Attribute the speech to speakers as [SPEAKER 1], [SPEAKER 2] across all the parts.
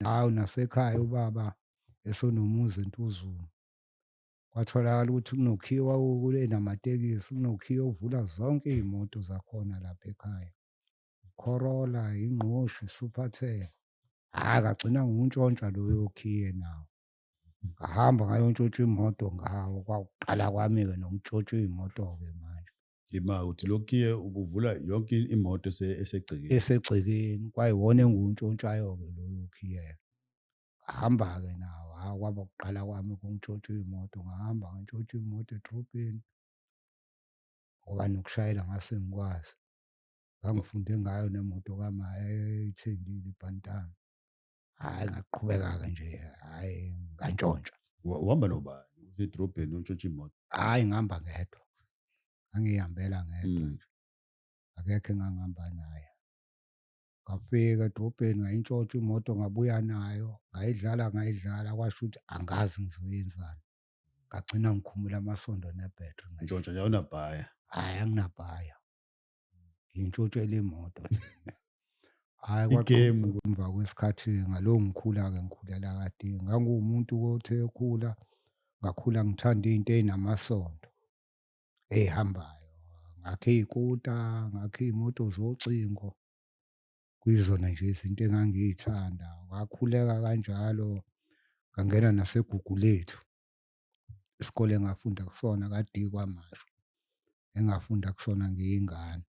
[SPEAKER 1] Hawu nasekhaya ubaba esonomuzi eNtuzuma, kwatholakala ukuthi kunokhiye namatekisi, kunokhiye ovula zonke iy'moto zakhona lapha ekhaya. Corolla, ingqoshi, Supertel. Hhayi, ngagcina ngiwuntshontsha loyo khiye nawo. Ngahamba ngayotshontsha imoto ngawo. Kwakuqala kwami-ke nokuntshontsha iy'moto-ke manje.
[SPEAKER 2] Ima uthi lokhiye ubuvula yonke imoto esegcekeni.
[SPEAKER 1] Esegcekeni, kwayiwona engiwuntshontshayo-ke loyo khiye. Ngahamba-ke nawo, hhayi kwaba ukuqala kwami ukuyintshontsha iy'moto. Ngahamba ngantshontsha imoto edrobheni ngoba nokushayela ngase ngikwazi. Ngangifunde ngayo nemoto eyayithengile ibhantana. Hhayi ngaqhubeka-ke nje, hhayi ngantshontsha.
[SPEAKER 2] Uhamba nobani usedrobheni untshontsha imoto?
[SPEAKER 1] Hhayi ngihamba ngedwa, ngangiy'hambela ngedwa nje, akekho engangihamba naye. Ngafika edrobheni ngayintshontsha imoto ngabuya nayo, ngayidlala kwasho ukuthi angazi ngizoyenzani. Ngagcina ngikhumula amasondo nebhethri.
[SPEAKER 2] Ntshontsha nje awunabhaya.
[SPEAKER 1] Hhayi anginabhaya, ngiyintshontshela imoto nje. Hhayi
[SPEAKER 2] Igemu.
[SPEAKER 1] kwaqhubeka emva kwesikhathi-ke ngaloku ngikhula-ke ngikhulela kadingi. Nganguwumuntu othe ekhula, ngakhula ngithanda iy'nto ey'namasondo ey'hambayo. Ngakha iy'kuta, ngakha iy'moto zocingo, kuyizona nje izinto engangiy'thanda. Ngakhuleka kanjalo, ngangena naseGugulethu, isikole engafunda kusona kade kwaMashu, engafunda kusona ngiyingane.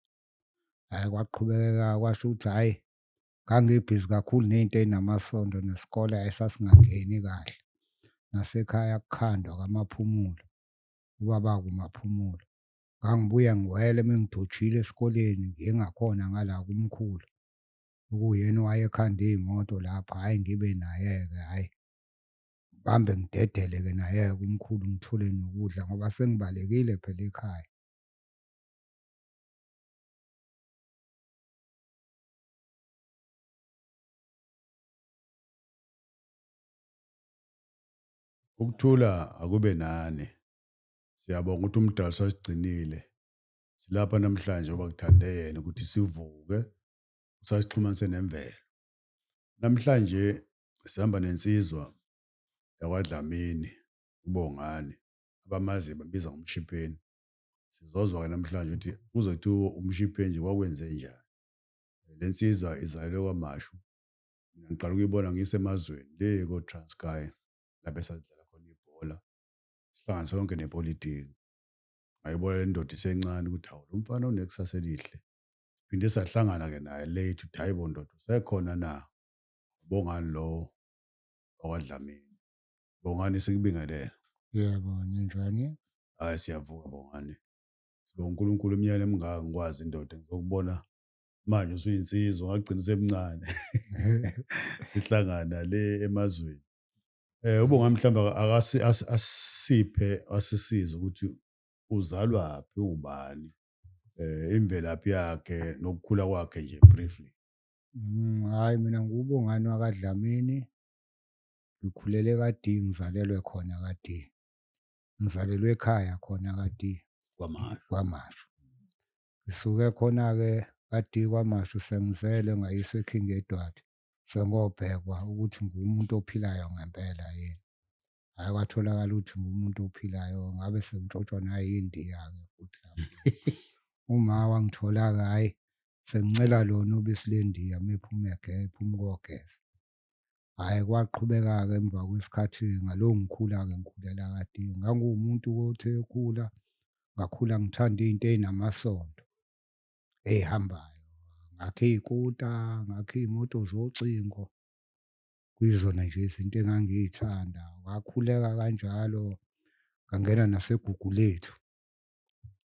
[SPEAKER 1] Hhayi kwaqhubekeka kwasho ukuthi hhayi, ngangibhizi kakhulu ney'nto ey'namasondo nesikole esasingangeni kahle. Nasekhaya kukhandwa kwamaphumulo, ubaba kumaphumulo. Ngangibuya ngiwele uma ngidotshile esikoleni ngiye ngakhona ngala kumkhulu. Okuyena owayekhanda iy'moto lapha, hhayi ngibe naye-ke hhayi. Ngihambe ngidedele-ke naye-ke kumkhulu ngithole nokudla ngoba sengibalekile phela ekhaya.
[SPEAKER 2] Ukuthula akube nani. Siyabonga ukuthi umdali usasigcinile. Silapha namhlanje ngoba kuthande yena ukuthi sivuke usasixhumanise nemvelo. Namhlanje sihamba nensizwa yakwaDlamini uBongani, abamazi babiza ngomshipheni. Sizozwa-ke namhlanje ukuthi kuze kuthiwa umshiphe nje wakwenze njani. Le nsizwa izalelwe kwaMashu. Mina ngiqala ukuyibona ngisemazweni le ko-Transkei lapho esadlala khona ibhola. Sihlanganise konke nepolitiki. Ngayibona le ndoda isencane ukuthi hawu lo mfana unekusasa elihle. Phinde sahlangana-ke naye late ukuthi hayi bo ndoda usekhona na. Ubongani lo wakwaDlamini. Bongani sikubingelele.
[SPEAKER 1] Yebo, ninjani?
[SPEAKER 2] Hhayi siyavuka Bongani. Sibonga uNkulunkulu umnyaka emingaka ngikwazi indoda ngizokubona manje usuyinsizwa ngagcina usemncane. Sihlangana le emazweni. Ubongani mhlawumbe asisize ukuthi uzalwaphi ubani. Imvelaphi yakhe nokukhula kwakhe nje briefly.
[SPEAKER 1] Hhayi mina nguBongani wakwaDlamini. Ngikhulele Kati, ngizalelwe khona Kati. Ngizalelwe ekhaya khona Kati kwaMashu. Ngisuke khona-ke Kati kwaMashu sengizele ngayiswa eKing Edward. Sengobhekwa ukuthi ngumuntu ophilayo ngempela yini. Hhayi kwatholakala ukuthi ngumuntu ophilayo, ngabe sengitshontshwa nayindiya-ke futhi lapho. Uma wangithola-ke hhayi sengincela lona ubisi lendiya uma ephuma ukogeza. Hhayi kwaqhubeka-ke emva kwesikhathi ngaloku ngikhula-ke ngikhulela Kati. Nganguwumuntu othe ekhula, ngakhula ngithanda iy'nto ey'namasondo ey'hambayo. Ngakha iy'kuta, ngakha iy'moto zocingo, kuyizona nje izinto engangiy'thanda. Ngakhuleka kanjalo, ngangena naseGugulethu,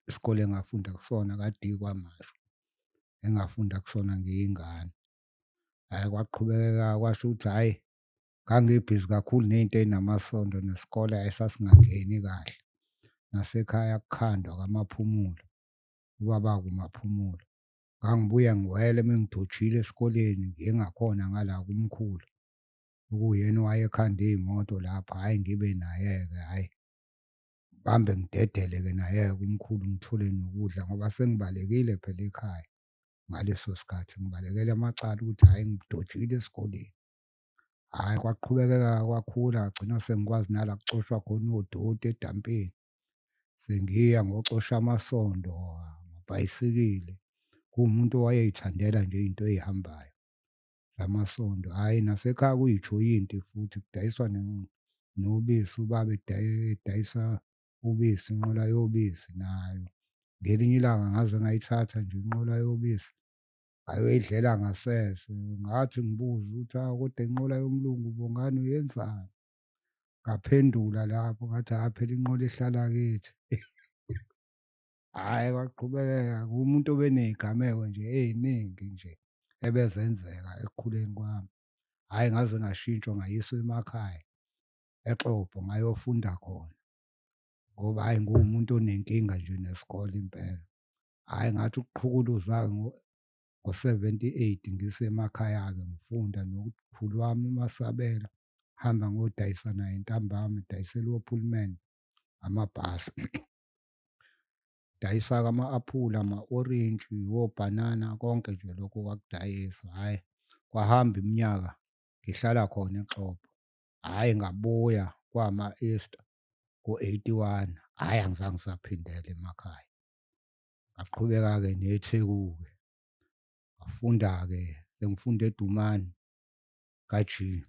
[SPEAKER 1] isikole engafunda kusona Kati kwaMashu, engafunda kusona ngiyingane. Hhayi kwaqhubekeka kwasho ukuthi hhayi, ngangibhizi kakhulu ney'nto ey'namasondo nesikole esasingangeni kahle. Nasekhaya kukhandwa kwamaphumulo, ubaba kumaphumulo. Ngangibuya ngiwele uma ngidotshile esikoleni ngiye ngakhona ngala kumkhulu. Okuyena owayekhanda iy'moto lapha, hhayi ngibe naye-ke hhayi. Ngihambe ngidedele-ke naye-ke kumkhulu ngithole nokudla ngoba sengibalekile phela ekhaya ngaleso sikhathi. Ngibalekela amacala ukuthi hhayi ngidotshile esikoleni. Hhayi kwaqhubekeka kwakhula ngagcina sengikwazi nala kucoshwa khona odoti edampini. Sengiya ngocosha amasondo, amabhayisikili. Kuwumuntu owayey'thandela nje iy'nto ey'hambayo zamasondo. Hhayi nasekhaya kuyijoyinti futhi kudayiswa nobisi, ubaba edayisa ubisi, inqola yobisi nayo. Ngelinye ilanga ngaze ngayithatha nje inqola yobisi ngayoyidlela ngasese. Ngathi ngibuza ukuthi, hawu kodwa inqola yomlungu bongani uyenzani? Ngaphendula lapho ngathi hha phela inqola ihlala kithi. Hhayi kwaqhubekeka kuwumuntu obeney'gameko nje ey'ningi nje ebezenzeka ekukhuleni kwami. Hhayi ngaze ngashintshwa ngayiswa emakhaya eXobo ngayofunda khona ngoba hhayi nguwumuntu onenkinga nje nesikole impela. Hhayi ngathi ukuqhukuluza-ke ngo-78 ngisemakhaya-ke ngifunda nomkhulu wami uMasabela, hamba ngiyodayisa naye ntambama edayisela oPullman amabhasi. Dayisa-ke ama-aphula, ama-orintshi, wobhanana konke nje lokho kwakudayiswa. Hhayi kwahamba iminyaka ngihlala khona eXobo. Hhayi ngabuya kwama-Easter ngo-81, hhayi angizange ngisaphindela emakhaya. Ngaqhubeka-ke neTheku-ke, ngafunda-ke sengifunda eDumani ka-G.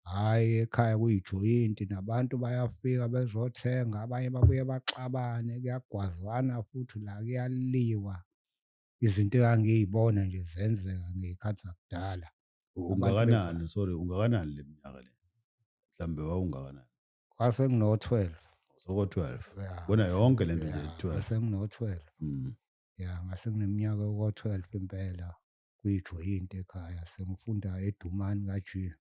[SPEAKER 1] Hhayi ekhaya kuyijoyinti nabantu bayafika bezothenga, abanye babuye baxabane, kuyagwazwana futhi la kuyaliwa. Izinto engangiy'bona nje zenzeka ngey'khathi zakudala. Abantu
[SPEAKER 2] Ungakanani, sorry, ungakanani le minyaka le? Mhlambe wawungakanani?
[SPEAKER 1] kwase ngino-12.
[SPEAKER 2] Soko-12.
[SPEAKER 1] Ya,
[SPEAKER 2] Bona yonke le nto nje
[SPEAKER 1] ya,
[SPEAKER 2] 12.
[SPEAKER 1] ngase ngino-12. Ya ngase ngineminyaka eko-12 impela kuyijoyinti ekhaya sengifunda eDumani ka-G.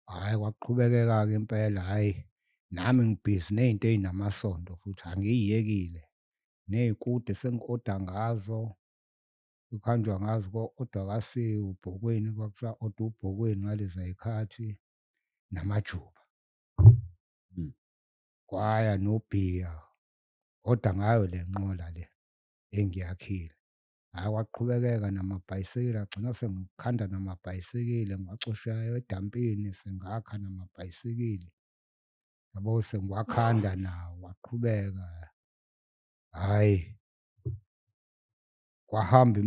[SPEAKER 1] Hhayi kwaqhubekeka-ke impela, hhayi nami ngibhizi ney'nto ey'namasondo futhi angiy'yekile. Ney'kude sengi-oda ngazo, kuhanjwa ngazo ko-odwa kaSiwu Bhokweni, kwakuthiwa oda uBhokweni ngaleziya y'khathi namajuba. Kwaya nobhiya, oda ngayo le nqola le engiyakhile. Hhayi kwaqhubekeka namabhayisikili agcina sengikhanda namabhayisikili ngiwacoshayo edampini sengakha namabhayisikili. Yabo sengiwakhanda nawo waqhubeka. Hhayi kwahamba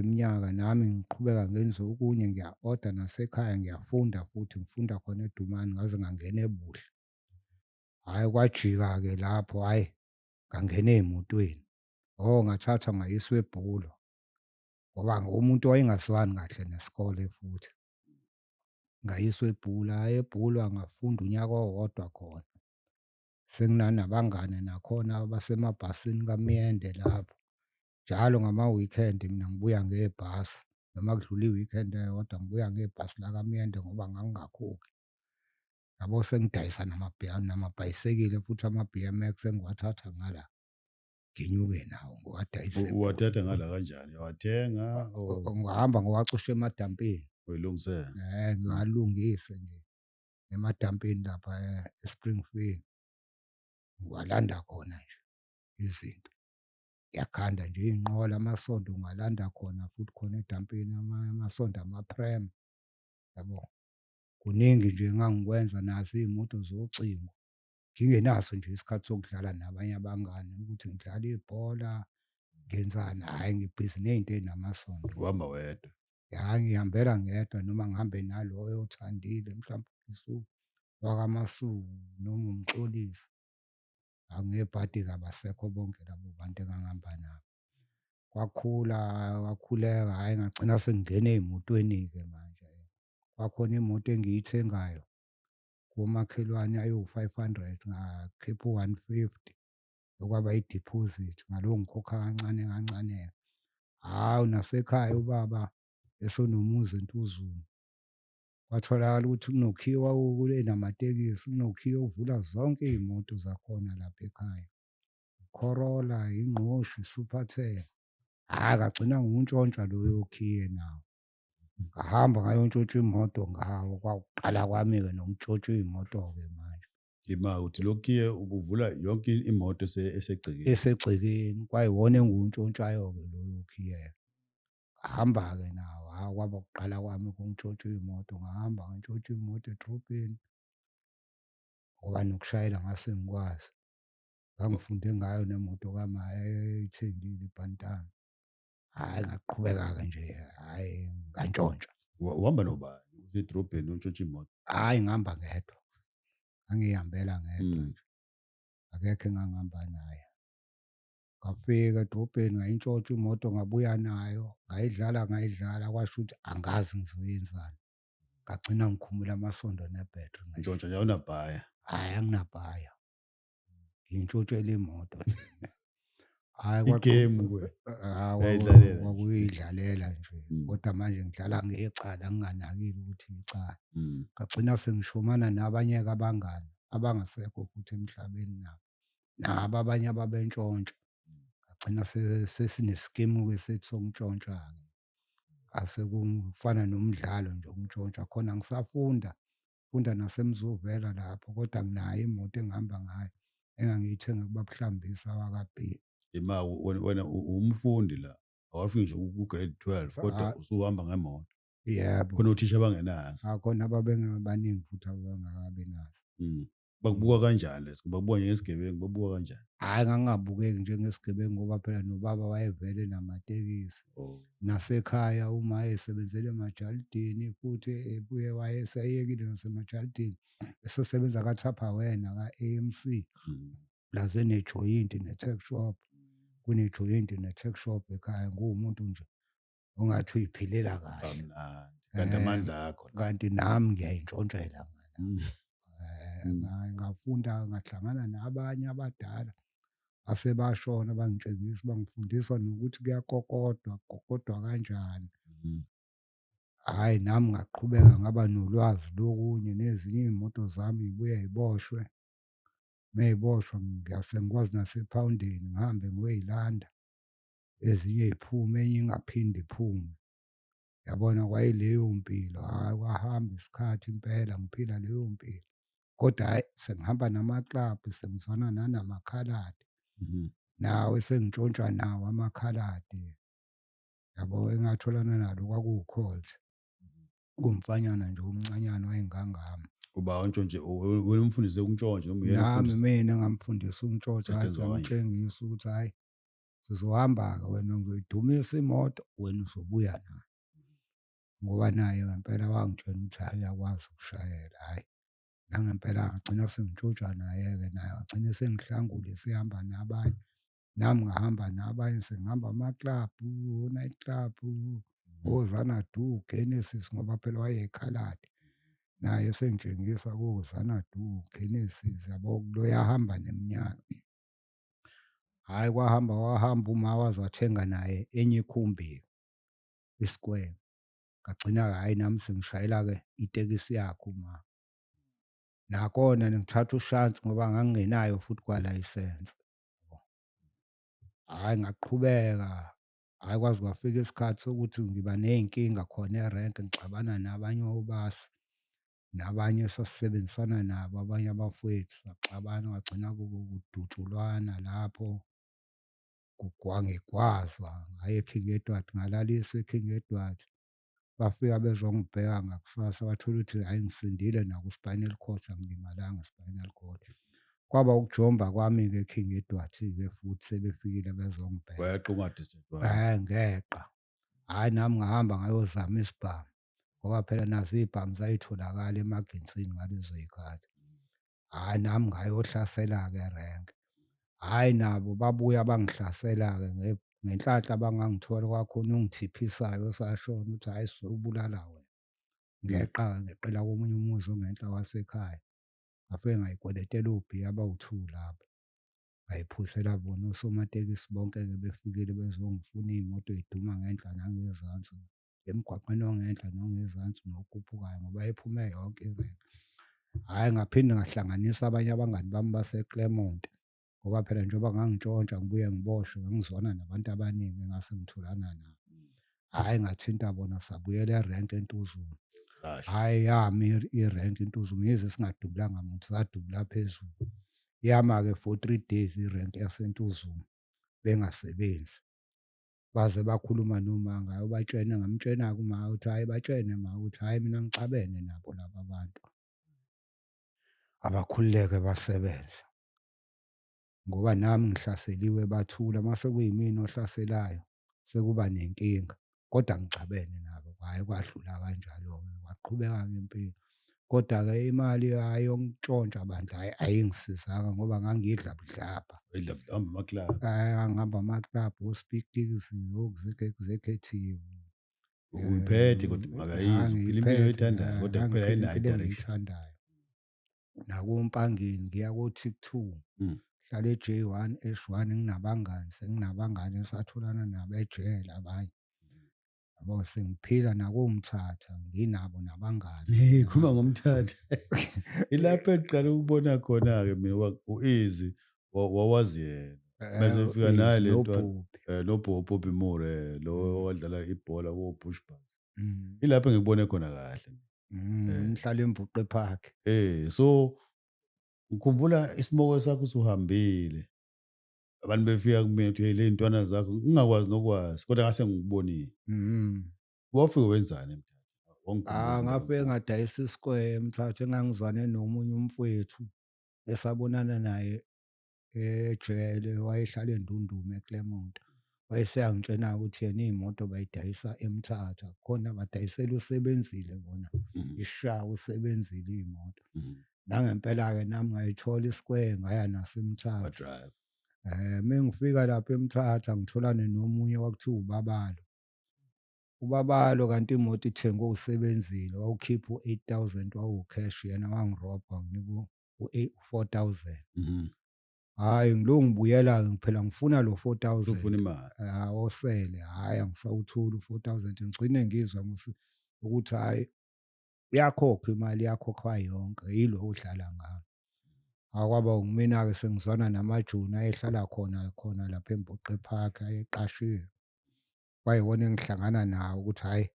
[SPEAKER 1] iminyaka nami ngiqhubeka ngenze okunye ngiya-oda nasekhaya ngiyafunda futhi ngifunda khona eDumani ngaze ngangena eBuhle. Hhayi kwajika-ke lapho hhayi ngangena ey'motweni. Ngathathwa ngayiswa eBhulo ngoba nguwumuntu owayengazwani kahle nesikole futhi. Ngayiswa eBhula, hhayi eBhula ngafunda unyaka owodwa khona. Senginanabangani nakhona abasemabhasini kaMyende lapho. Njalo ngama-weekend mina ngibuya ngebhasi noma kudlula i-weekend eyodwa ngibuya ngebhasi lakaMyende ngoba ngangingakhokhi. Yabo sengidayisa namabhayisikili futhi ama-B_M_X engiwathatha ngala nginyuke nawo ngiwadayise.
[SPEAKER 2] Uwathatha ngala kanjani? Uyawathenga or
[SPEAKER 1] Ngihamba ngiwacosha emadampini.
[SPEAKER 2] uyilungisela?
[SPEAKER 1] Ngiwalungise nje emadampini lapha e-Springfield. Ngiwalanda khona nje izinto. Ngiyakhanda nje iy'nqola, amasondo ngiwalanda khona futhi khona edampini, amasondo ama-pram, yabo. Kuningi nje engangikwenza, nazo iy'moto zocingo. Ngingenaso nje isikhathi sokudlala nabanye abangani ukuthi ngidlala ibhola, ngenzani, hhayi ngibhizi ney'nto ey'namasondo.
[SPEAKER 2] Uhamba wedwa?
[SPEAKER 1] Ya ngihambela ngedwa noma ngihambe naloyo othandile mhlawumbe wakwaMasuku noma uMxolisi. Ngebhadi-ke abasekho bonke labo bantu engangihamba nabo. Kwakhula, kwakhuleka, hhayi ngagcina sengingena ey'motweni-ke manje. Kwakhona imoto engiyithengayo komakhelwane ayiwu-500 ngakhipha u-150 okwaba yidiphozithi ngalokho ngikhokha kancane kancane-ke. Hhawu nasekhaya ubaba esonomuzi eNtuzuma. Kwatholakala ukuthi kunokhiye namatekisi, kunokhiye ovula zonke iy'moto zakhona lapha ekhaya. I-Corolla, ingqoshi, i-Supertel. Hhayi ngagcina ngiwuntshontsha loyo khiye nawo. Ngahamba ngayotshontsha imoto ngawo. Kwakuqala kwami-ke nokuntshontsha iy'moto-ke manje.
[SPEAKER 2] Ima uthi lokhiye ubuvula yonke imoto esegcekeni?
[SPEAKER 1] Esegcekeni, kwayiwona engiwuntshontshayo-ke loyo khiye. hamba-ke nawo, kwaba ukuqala kwami ukutshontsha iy'moto, ngahamba ngantshontsha imoto edrobheni ngoba nokushayela ngase ngikwazi. Ngangifunde ngayo nemoto kama eyayithengile ibhantama. Hhayi ngaqhubeka-ke nje, hhayi ngantshontsha.
[SPEAKER 2] Uhamba nobani usedrobheni untshontsha imoto?
[SPEAKER 1] Hhayi ngihamba ngedwa, ngangiy'hambela ngedwa
[SPEAKER 2] Mm.
[SPEAKER 1] nje, akekho engangihamba naye. Ngafika edrobheni ngayintshontsha imoto ngabuya nayo, ngayidlala kwasho ukuthi angazi ngizoyenzani. Ngagcina ngikhumula amasondo nebhethri ngenye.
[SPEAKER 2] Ntshontsha nje awunabhaya.
[SPEAKER 1] Hhayi anginabhaya, ngiyintshontshela imoto nje. Hhayi
[SPEAKER 2] Igemu-ke uyayidlalela nje.
[SPEAKER 1] kwakuyidlalela nje,
[SPEAKER 2] Mm.
[SPEAKER 1] kodwa manje ngidlala ngecala nginganakile ukuthi icala.
[SPEAKER 2] Mm.
[SPEAKER 1] Ngagcina sengishomana nabanye-ke abangani abangasekho futhi emhlabeni nabo abanye ababentshontsha. Ngagcina sesine-scheme-ke sethu sokuntshontsha-ke. Asekufana nomdlalo nje ukuntshontsha, khona funda naseMzuvela lapho, kodwa nginayo imoto engihamba ngayo engangiyithenge kubakuhlambisa wakwa-B.
[SPEAKER 2] Ima wena umfundi la, awafiki nje ku-grade 12 kodwa
[SPEAKER 1] Ah,
[SPEAKER 2] usuhamba ngemoto.
[SPEAKER 1] yebo,
[SPEAKER 2] Khona othisha abangenazo.
[SPEAKER 1] khona baningi futhi abangakabi nazo.
[SPEAKER 2] Mm. Bakubuka kanjani leso? Bakubuka njengesigebengu, bakubuka kanjani?
[SPEAKER 1] Hhayi ngangingabukeki njengesigebengu ngoba phela nobaba wayevele namatekisi.
[SPEAKER 2] Oh.
[SPEAKER 1] Nasekhaya uma esebenzele emajalidini futhi ebuye wayeseyekile nasemajalidini, esesebenza ka-Tupperware naka-A_M_C.
[SPEAKER 2] Mm.
[SPEAKER 1] Plus enejoyinti ne-tuck shop, kunejoyinti ne-tuck shop ekhaya. Nguwumuntu nje ongathi uy'philela kahle.
[SPEAKER 2] Kamnandi. Kanti amandla akho la.
[SPEAKER 1] Kanti nami ngiyayintshontshela ngala.
[SPEAKER 2] Mm. Mm.
[SPEAKER 1] Ngafunda ngahlangana nabanye abadala asebashona bangitshengisa, bangifundisa nokuthi kugokodwa kanjani.
[SPEAKER 2] Mm.
[SPEAKER 1] Hhayi nami ngaqhubeka ngaba nolwazi lokunye, nezinye iy'moto zami y'buye y'boshwe. Mey'boshwa ngiyase ngikwazi nasephawundeni ngihambe ngiyoy'landa, ezinye y'phume enye ingaphinde iphume. Yabona kwayileyo mpilo, hhayi kwahamba isikhathi impela ngiphila leyo mpilo. Kodwa hhayi sengihamba namaklabhu, sengizwana nanamakhaladi,
[SPEAKER 2] Mhm.
[SPEAKER 1] nawe sengintshontsha nawo amakhaladi. Yabo engatholana nalo kwakuwu-Colt, kuwumfanyana nje omncanyana wayengangami.
[SPEAKER 2] Uba wantshontshe wena umfundise ukuntshontsha noma uyena
[SPEAKER 1] Nami
[SPEAKER 2] okufundisa
[SPEAKER 1] mina ngamfundisa ukuntshontsha, hhayi
[SPEAKER 2] kusetshenzwa kanjani?
[SPEAKER 1] ngamtshengisa ukuthi hhayi sizohamba-ke, wena ngizoyidumisa imoto, wena uzobuya nayo. Ngoba naye ngempela wangitshela ukuthi hhayi uyakwazi ukushayela, hhayi. Nangempela ngagcina sengitshontsha naye-ke, naye wagcina esengihlangule sihamba nabanye. Nami ngahamba nabanye sengihamba amaklabhu, o-night club, o-Xanadu, Genesis ngoba phela wayeyikhaladi. Naye esengitshengisa ko-Xanadu, Genesis, yabo loya ahamba neminyaka. Hhayi kwahamba uma waze wathenga naye enye ikhumbi, i-Square. Ngagcina-ke hhayi nami sengishayela-ke itekisi yakhe uma. Nakhona ngithatha ushansi ngoba ngangingenayo futhi kwalayisense. Hhayi ngaqhubeka, hhayi kwaze kwafika isikhathi sokuthi ngiba ney'nkinga khona erenke, ngixabana nabanye obasi, nabanye esasisebenzisana nabo abanye abafowethu, saxabana kwagcina kudutshulwana lapho, kwangigwazwa ngaya e-King Edward, ngalaliswa e-King Edward. Bafika bezongibheka ngakusasa bathola ukuthi hhayi ngisindile naku-spinal cord, angilimalanga i-spinal cord. Kwaba ukujomba kwami-ke e-King Edward-ke futhi sebefikile bezongibheka.
[SPEAKER 2] Weqa ungadisejwayini.
[SPEAKER 1] Ngeqa. Hhayi nami ngahamba ngayozama isibhamu ngoba phela nazo iy'bhamu zayitholakala emagensini ngalezo y'khathi. Hhayi nami ngayohlasela-ke erenke. Hhayi nabo babuya bangihlasela-ke ngenhlanhla abangangithola kwakhona ongithiphisayo osashona ukuthi hhayi sizobulala wena. Ngeqa-ke ngeqela komunye umuzi ongenhla wasekhaya. Ngafike ngay'kweletela obhiya abawu-2 lapho. Ngay'phuzela bona osomatekisi bonke-ke befikile bezongifuna, iy'moto y'duma ngenhla nangezansi, emgwaqeni ongenhla nongezansi nokhuphukayo ngoba iphume yonke irenke. Hhayi ngaphinde ngahlanganisa abanye abangani bami base-Claremont ngoba phela njengoba ngangitshontsha ngibuye ngiboshwe, ngangizwana nabantu abaningi engase ngitholana nabo. Hhayi ngathinta bona sabuyela erenke eNtuzuma.
[SPEAKER 2] Kahle.
[SPEAKER 1] Hhayi yami irenki eNtuzuma, yize singadubulanga muntu, sadubula phezulu. Yama-ke for 3 days irenki yaseNtuzuma bengasebenzi. baze bakhuluma noma ngayo batshene ngamtshena-ke uma ukuthi hhayi batshene ma ukuthi hhayi mina ngixabene nabo laba bantu, abakhululeke basebenze. Ngoba nami ngihlaseliwe bathula mase kuyimina ohlaselayo sekuba nenkinga, kodwa ngixabene nabo, hhayi kwadlula kanjalo-ke kwaqhubeka-ke impilo. Kodwa-ke imali hhayi yokutshontsha bandla hhayi ayingisizanga ngoba ngangidla budlabha.
[SPEAKER 2] Hamba amaklabhu.
[SPEAKER 1] Ngangihamba amaklabhu o-Speakeasy, executive.
[SPEAKER 2] Uyiphethe kodwa makayizwa phila impilo oyithandayo kodwa kuphela
[SPEAKER 1] Ngangiphila
[SPEAKER 2] ayinayo
[SPEAKER 1] impilo
[SPEAKER 2] i-direction.
[SPEAKER 1] engiyithandayo. NakoMpangeni ngiya ko-Tick-2, hlala e-J1, H1 nginabangani, senginabangani esatholana nabo ejele abanye. Yabo sengiphila nakoMthatha nginabo nabangani.
[SPEAKER 2] Khuluma ngomthatha. Ilapho engiqala ukubona khona-ke mina u-Easy wawazi yena. Mase efika naye le ntwana noBobby Moore lo owadlala ibhola ko-Bushbucks. Ilapho engikubone khona kahle.
[SPEAKER 1] Ngihlala eMbuqe Park.
[SPEAKER 2] So ngikhumbula isimoko sakho usuhambile. Abantu befika kumina ukuthi hey le ntwana zakho ngingakwazi nokwazi kodwa ngase ngikubonile. Wafike wenzani eMthatha? Wangikhombisa
[SPEAKER 1] Ngafike ngadayisa isikwele eMthatha engangizwane nomunye umfowethu esabonana naye ejele, wayehlala eNdunduma eClermont. Wayeseyangitshena ukuthi yena iy'moto bayidayisa eMthatha, khona badayisela uSebenzile bona, ishawa uSebenzile iy'moto. Nangempela-ke nami ngayithola isikwele ngaya naseMthatha. Mengifika lapha eMthatha ngitholane nomunye kwakuthiwa uBabalo. UBabalo kanti imoto ithengwe uSebenzile, wawukhipha u-8,000 wawucash, yena wangirobha wanginika u-4,000. Hhayi ngiloko ngibuyela-ke phela ngifuna lo 4,000.
[SPEAKER 2] ufuna imali.
[SPEAKER 1] Osele, hhayi angisawutholi u-4,000 ngigcine ngizwa ukuthi hhayi iyakhokhwa imali, iyakhokhwa yonke, yilo odlala ngayo. Akwaba ngimina-ke sengizwana namajoni ayehlala khona lapha eMbuqe Park ayeqashiwe. Kwayiwona engihlangana nawo ukuthi hhayi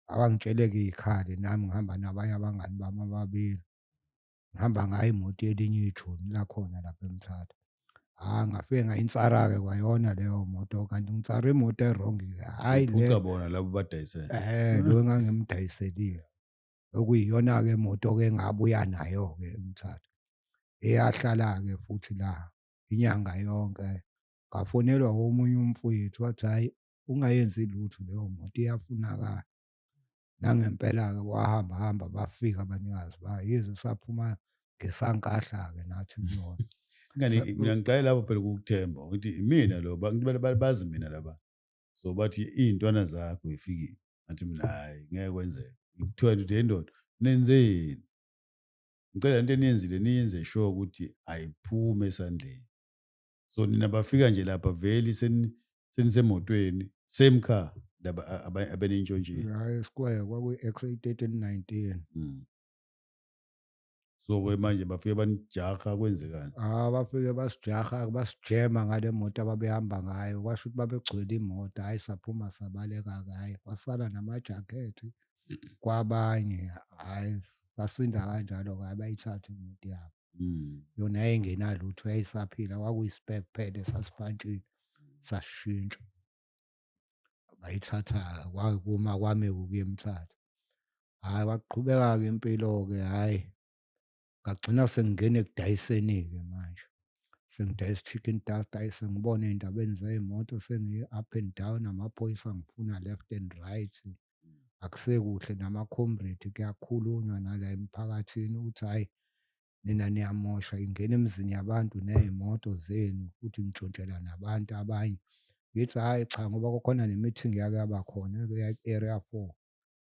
[SPEAKER 1] abangitsheleke iy'khali nami ngihamba nabanye abangani bami ababili. Ngihamba ngayo imoto yelinye ijoni lakhona lapha eMthatha. Ngafike ngayinsara-ke kwayona leyo moto kanti ngitsare imoto erongi-ke, hhayi
[SPEAKER 2] Uphuca bona labo badayisela.
[SPEAKER 1] lo engangimdayiselile. Okuyiyona-ke imoto-ke engabuya nayo-ke eMthatha. Eyahlala-ke futhi la inyanga yonke. Ngafonelwa omunye umfowethu wathi hhayi ungayenzi lutho leyo moto iyafunakala. Nangempela-ke wahamba bafika abanikazi bayo, yize saphuma ngesankahla-ke nathi kuyona.
[SPEAKER 2] Mina ngiqale lapho phela ukukuthemba ukuthi imina lo bazi mina laba. So bathi iy'ntwana zakho yifikile. Ngathi mina hhayi ngeke kwenzeke. Kuthiwa ukuthi hey ndoda nenzeni? Ngicela into eniyenzile niyenze sure ukuthi ayiphume esandleni. So nina bafika nje lapha vele senisemotweni, same car laba abeniyintshontshile.
[SPEAKER 1] Hhayi Square kwakuyi-XA1319.
[SPEAKER 2] So-ke manje bafike banijaha kwenzekani?
[SPEAKER 1] Bafike basijaha basijema ngale moto ababehamba ngayo, kwasho ukuthi babegcwele imoto, hhayi saphuma sabaleka-ke, hhayi kwasala namajakhethi kwabanye, hhayi sasinda kanjalo-ke, hhayi bayithatha imoto yabo. Yona yayingenalutho yayisaphila, kwakuyi-spare kuphela esasipantshile sasishintsha. Bayithatha-ke kwakuma kwami ukuya eMthatha. Hhayi kwaqhubeka-ke impilo-ke, hhayi ngagcina sengingena ekudayiseni-ke manje. Sengidayisa i-chicken dust, hhayi sengibona ey'ndabeni zey'moto sengiyi-up and down, amaphoyisa angifuna left and right. Akusekuhle nama-comrade kuyakhulunywa nala emphakathini ukuthi hhayi nina niyamosha, ingena emizini yabantu ney'moto zenu futhi nitshontshela nabantu abanye. Ngithi hhayi cha ngoba kukhona ne-meeting eyake yaba khona e-Area 4.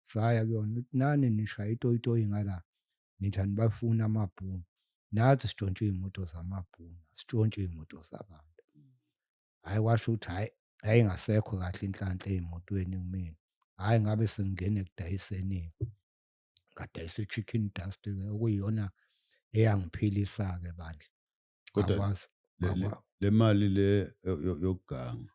[SPEAKER 1] Saya kuyona ukuthi nani nishaya itoyitoyi ngala, nithi anibafuni amabhunu. Nathi sitshontshe iy'moto zamabhunu, asitshontshe iy'moto zabantu. Hhayi kwasho ukuthi hhayi yayingasekho kahle inhlanhla ey'motweni kumina. Hhayi ngabe sengingena ekudayiseni-ke. Ngadayisa i-chicken dust-ke okuyiyona eyangiphilisa-ke bandla.
[SPEAKER 2] Kodwa le mali le yokuganga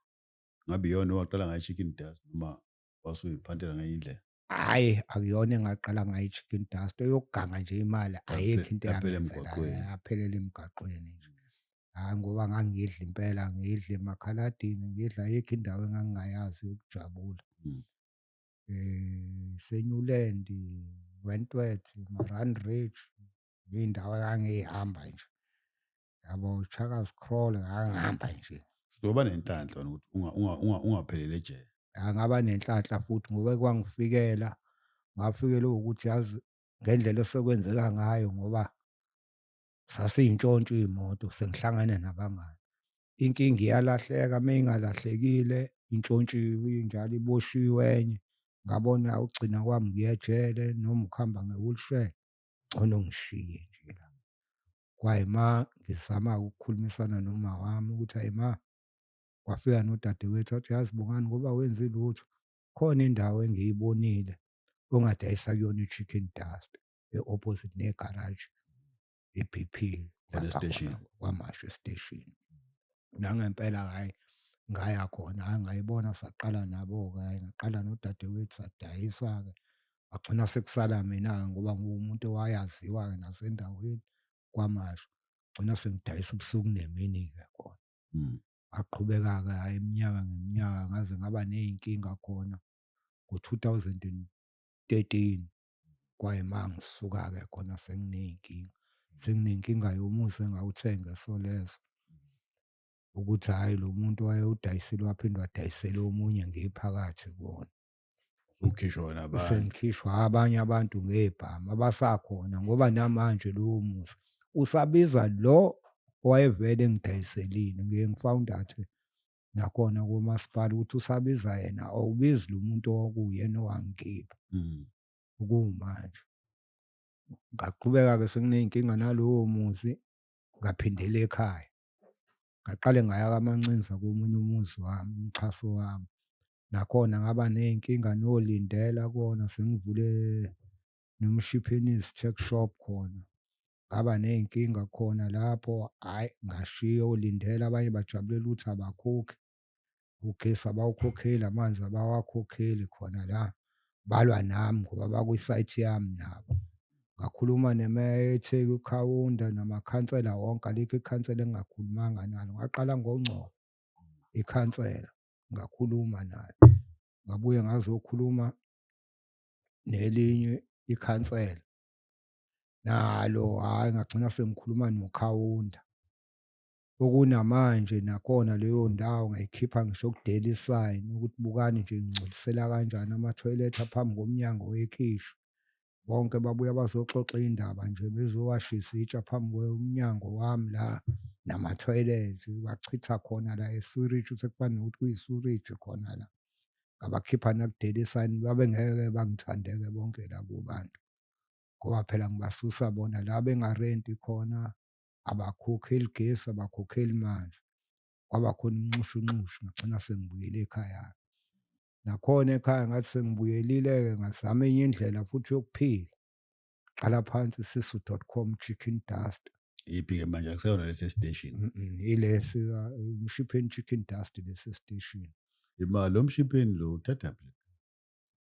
[SPEAKER 2] ngabe iyona owaqala ngayo i-chicken dust noma wasuyiphantela ngenye indlela?
[SPEAKER 1] Hhayi akuyona engaqala ngayo i-chicken dust, eyokuganga nje imali ayikho into eyangenzela, yaphelela emgaqweni nje. hhayi ngoba ngangidla impela, ngidla emakhaladini, ngidla ayikho indawo engangingayazi yokujabula.
[SPEAKER 2] Mm.
[SPEAKER 1] Senyuland, Wentworth, Maranridge, iy'ndawo engangiy'hamba nje, yabo, Checkers Cross ngangihamba nje.
[SPEAKER 2] Soba nenhlanhla wena ukuthi ungapheleli ejele.
[SPEAKER 1] Ngaba nenhlanhla futhi ngoba kwangifikela, ngafikelwa ukuthi yazi ngendlela esekwenzeka ngayo ngoba sasiyintshontsho iy'moto, sengihlangane nabangani. Inkinga iyalahleka, uma ingalahlekile intshontsho injalo iboshiwe enye, ngabona ukugcina kwami ngiya ejele noma ukuhamba nge-wheelchair, ngcono ngishiye nje la. Kwayima ngizama-ke ukukhulumisana noma wami ukuthi hayi ma, kwafika nodadewethu wathi yazi Bongani ngoba wenzi lutho, khona indawo engiyibonile ongadayisa kuyona i-chicken dust e-opposite negaraji e-B_P
[SPEAKER 2] Khona
[SPEAKER 1] lapha
[SPEAKER 2] esiteshini.
[SPEAKER 1] khona KwaMashu esiteshini. Nangempela hhayi ngaya khona, hhayi ngayibona saqala nabo-ke, hhayi ngaqala nodadewethu sadayisa-ke, kwagcina sekusala mina-ke ngoba nguwumuntu owayaziwa-ke nasendaweni KwaMashu, gcina sengidayisa ubusuku nemini-ke khona.
[SPEAKER 2] Mm.
[SPEAKER 1] Ngaqhubeka-ke hhayi iminyaka ngeminyaka ngaze ngaba ney'nkinga khona ngo-2013 kwayima ngisuka-ke khona senginey'nkinga. Senginenkinga yomuzi engawuthenga eSolezo ukuthi hhayi lo muntu wayewudayisile waphinde wadayisela omunye ngiphakathi kuwona.
[SPEAKER 2] Usukhishwa wena abantu.
[SPEAKER 1] Sengikhishwa abanye abantu ngebhamu abasakhona ngoba namanje lowo muzi usabiza lo owayevele engidayiselile. Ngiye ngifoundathe nakhona kumasipala ukuthi usabiza yena, awubizi lo muntu owakuwuyena owangikhipha
[SPEAKER 2] Mm.
[SPEAKER 1] ukumanje. Ngaqhubeka-ke senginey'nkinga nalowo muzi, ngaphindela ekhaya. Ngaqale ngaya kaMancinza komunye umuzi wami, umxhaso wami. Nakhona ngaba ney'nkinga noLindela kona, sengivule nomshiphinisi tuck shop khona. Ngaba ney'nkinga khona lapho, hhayi ngashiya oLindela, abanye bajabulela ukuthi abakhokhi, ugesi abawukhokheli, amanzi abawakhokheli khona la. Balwa nami ngoba bakwisayithi yami nabo. Ngakhuluma nemeya yeTheku, uKhawunda, namakhansela wonke, alikho ikhansela engingakhulumanga nalo. Ngaqala ngoNgcobo, ikhansela, ngakhuluma nalo. Ngabuye ngazokhuluma nelinye ikhansela, nalo hhayi ngagcina sengikhuluma noKhawunda. Okunamanje nakhona leyo ndawo ngayikhipha ngisho ku-Daily Sign ukuthi bukani nje ngingcolisela kanjani amathoyilethi aphambi komnyango wekhishi. Bonke babuya bazoxoxa iy'ndaba nje bezowashisa itshe phambi komnyango wami la, namathoyilethi bachitha khona la eSuridge, sekufanele ukuthi kuyisuriji khona la. Ngabakhipha naku-Daily Sign, babengeke bangithande-ke bonke labo bantu ngoba phela ngibasusa bona la bengarenti khona, abakhokheli gesi, abakhokheli manzi. Kwaba khona unxushunxushu, ngagcina sengibuyele ekhaya. Nakhona ekhaya ngathi sengibuyelile-ke ngazama enye indlela futhi yokuphila. Qala phansi sisu.com chicken dust.
[SPEAKER 2] Iyiphi-ke manje akuseyona lesi station.
[SPEAKER 1] Ilesi umshipheni chicken dust lesi station.
[SPEAKER 2] Imali lo mshipheni lo uthatha phi?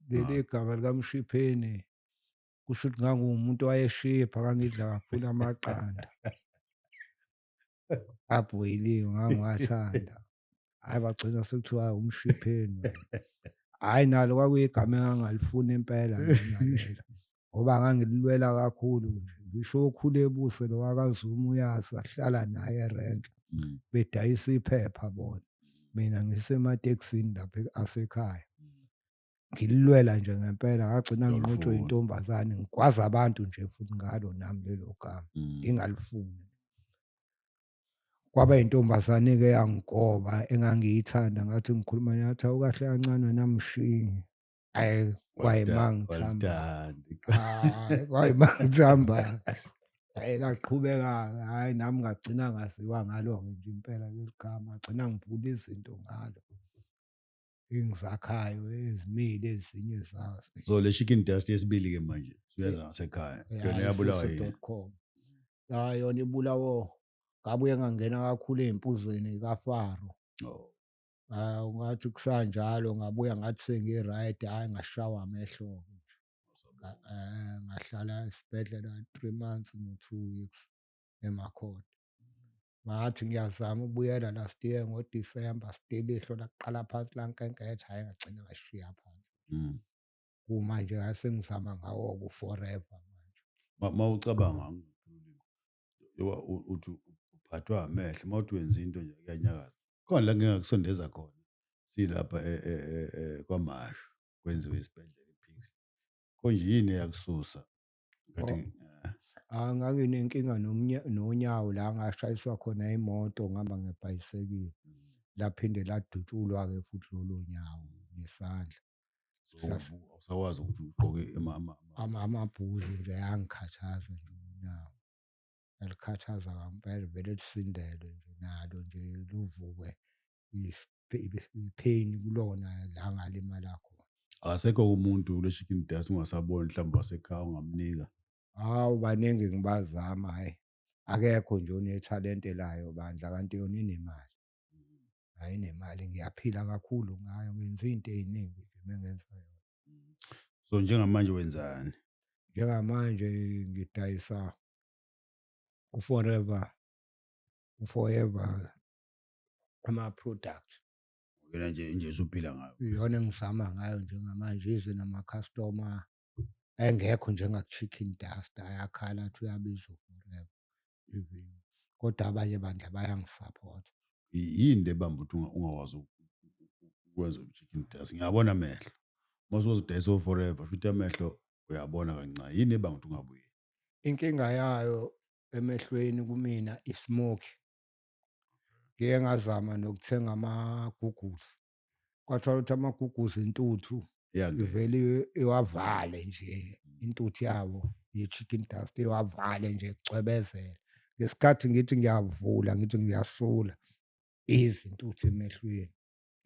[SPEAKER 1] Leli gama likaMshipheni kusho ukuthi ngangumuntu owayeshipha, ngangidla kakhulu amaqanda abhoyiliwe, ngangiwathanda. Hhayi bagcina sekuthiwa umshipheni wena. Hhayi nalo kwakuyigama engangalifuni impela lona lelo ngoba ngangililwela kakhulu nje. Ngisho okhulebuse lo wakaZuma uyazi, sahlala naye erenke,
[SPEAKER 2] Mm.
[SPEAKER 1] bedayisa iphepha bona, mina ngisematekisini lapha asekhaya. Ngililwela nje ngempela, ngagcina nginqotshwe
[SPEAKER 2] Uyalifuna.
[SPEAKER 1] yintombazane, ngigwaza abantu nje futhi ngalo nami lelo gama,
[SPEAKER 2] Mm.
[SPEAKER 1] ngingalifuni. Kwaba yintombazane-ke eyangigoba engangiyithanda, ngathi ngikhuluma naye yathi, awukahle kancane wena Mshingi. Hhayi kwayima ngithamba, hhayi kwayima ngithamba. Hhayi laqhubeka-ke, hhayi nami ngagcina ngaziwa ngalo-ke nje impela leli gama, ngagcina ngivula izinto ngalo engizakhayo ezimile ezinye zazo.
[SPEAKER 2] So le chicken dust yesibili-ke manje usuyenza ngasekhaya. Yona yabulawa yini?
[SPEAKER 1] Isisu.com. Hhayi yona ibulawo, ngabuye ngangena kakhulu ey'mpuzeni kaFaro.
[SPEAKER 2] Oh.
[SPEAKER 1] Ungathi kusanjalo ngabuya ngathi sengi-right, hhayi ngashawa amehlo-ke nje. Ngahlala esibhedlela 3 months no-2 weeks eMakhodi. ngathi ngiyazama ukubuyela last year ngoDisemba still ihlo laqala phansi lankenketha, hhayi ngagcina ngashiya phansi.
[SPEAKER 2] Mm.
[SPEAKER 1] Kumanje ngasengizama ngawo-ke u-Forever manje.
[SPEAKER 2] Mawucabanga uthi uphathwa amehlo mawuthi wenza into nje kuyanyakaza. Khona la ngingakusondeza khona silapha kwaMashu kwenziwe isibhedlela iPhilisi. Konje yini eyakususa? Ngathi
[SPEAKER 1] Oh, nganginenkinga nonyawo la ngashayiswa khona imoto ngihamba ngebhayisekili, laphinde ladutshulwa-ke futhi lolo nyawo nesandla.
[SPEAKER 2] awusakwazi ukuthi ugqoke
[SPEAKER 1] Amabhuzu nje ayangikhathaza nje unyawo, yalikhathaza ngampela vele lisindelwe nje nalo nje luvuke i-pain kulona la ngalimala khona.
[SPEAKER 2] akasekho umuntu kule chicken dust ungasaboni mhlawumbe wasekhaya ungamnika.
[SPEAKER 1] Hawu baningi ngibazama, hhayi akekho nje onethalente layo bandla kanti yona inemali. Hhayi inemali, ngiyaphila kakhulu ngayo, ngenza iy'nto ey'ningi nje uma ngenza yona.
[SPEAKER 2] So njengamanje wenzani?
[SPEAKER 1] Njengamanje ngidayisa u-Forever ama-product.
[SPEAKER 2] Wena nje usuphila ngayo.
[SPEAKER 1] Iyona engizama ngayo njengamanje, yize nama-customer engekho njengaku-Chicken Dust, ayakhala athi uyabiza u-Forever even, kodwa abanye bandla bayangisaphotha.
[SPEAKER 2] Yini le bamba ukuthi ungakwazi ukwenza u-chicken dust? Ngiyabona amehlo. Mawusuke udayisa o-Forever futhi amehlo uyabona kancane. Yini ebanga ukuthi ungabuyi?
[SPEAKER 1] Inkinga yayo emehlweni kumina i-smoke. Ngike ngazama nokuthenga amagugusi, kwathiwa ukuthi amagugusi intuthu
[SPEAKER 2] Iyangena.
[SPEAKER 1] ivele iwavale nje, intuthu yabo ye-Chicken Dust iwavale nje icwebezela. Ngesikhathi ngithi ngiyavula, ngithi ngiyasula, izintuthu emehlweni.